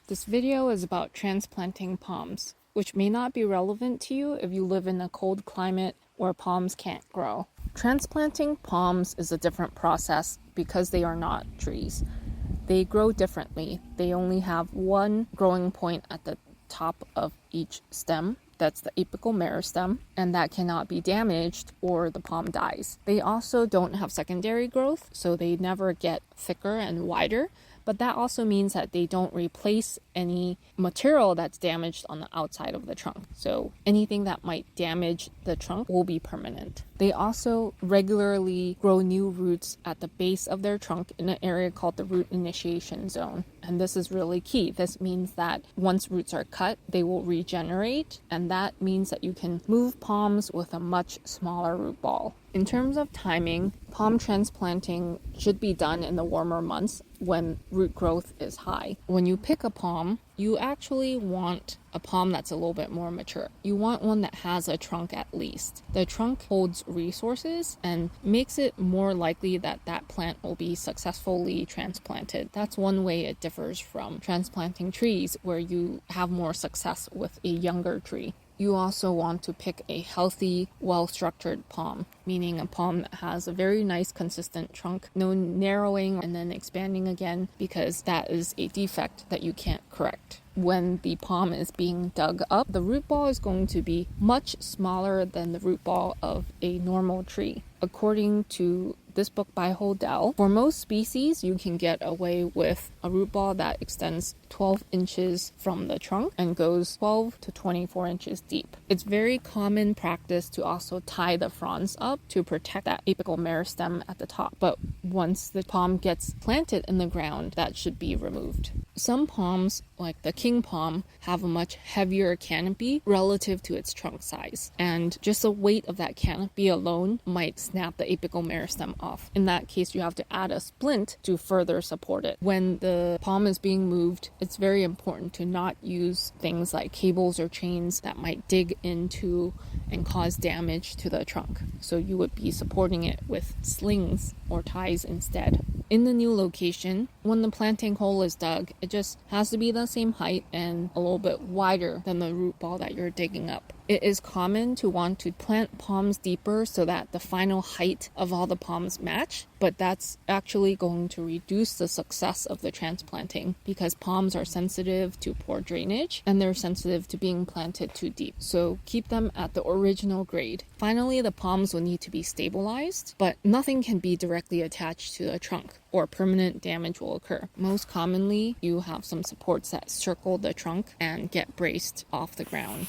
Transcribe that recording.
This video is about transplanting palms, which may not be relevant to you if you live in a cold climate where palms can't grow. Transplanting palms is a different process because they are not trees. They grow differently. They only have one growing point at the top of each stem. That's the apical meristem, and that cannot be damaged or the palm dies. They also don't have secondary growth, so they never get thicker and wider. But that also means that they don't replace any material that's damaged on the outside of the trunk. So anything that might damage the trunk will be permanent. They also regularly grow new roots at the base of their trunk in an area called the root initiation zone. And this is really key. This means that once roots are cut, they will regenerate. And that means that you can move palms with a much smaller root ball. In terms of timing, palm transplanting should be done in the warmer months when root growth is high. When you pick a palm, you actually want a palm that's a little bit more mature. You want one that has a trunk at least. The trunk holds resources and makes it more likely that that plant will be successfully transplanted. That's one way it differs from transplanting trees where you have more success with a younger tree. You also want to pick a healthy, well-structured palm, meaning a palm that has a very nice, consistent trunk, no narrowing and then expanding again, because that is a defect that you can't correct. When the palm is being dug up, the root ball is going to be much smaller than the root ball of a normal tree. According to this book by Hodel, for most species, you can get away with a root ball that extends 12 inches from the trunk and goes 12 to 24 inches deep. It's very common practice to also tie the fronds up to protect that apical meristem at the top. But once the palm gets planted in the ground, that should be removed. Some palms, like the king palm, have a much heavier canopy relative to its trunk size. And just the weight of that canopy alone might snap the apical meristem off. In that case, you have to add a splint to further support it. When the palm is being moved, it's very important to not use things like cables or chains that might dig into and cause damage to the trunk. So you would be supporting it with slings or ties instead. In the new location, when the planting hole is dug, it just has to be the same height and a little bit wider than the root ball that you're digging up. It is common to want to plant palms deeper so that the final height of all the palms match, but that's actually going to reduce the success of the transplanting because palms are sensitive to poor drainage and they're sensitive to being planted too deep. So keep them at the original grade. Finally, the palms will need to be stabilized, but nothing can be directly attached to the trunk or permanent damage will occur. Most commonly, you have some supports that circle the trunk and get braced off the ground.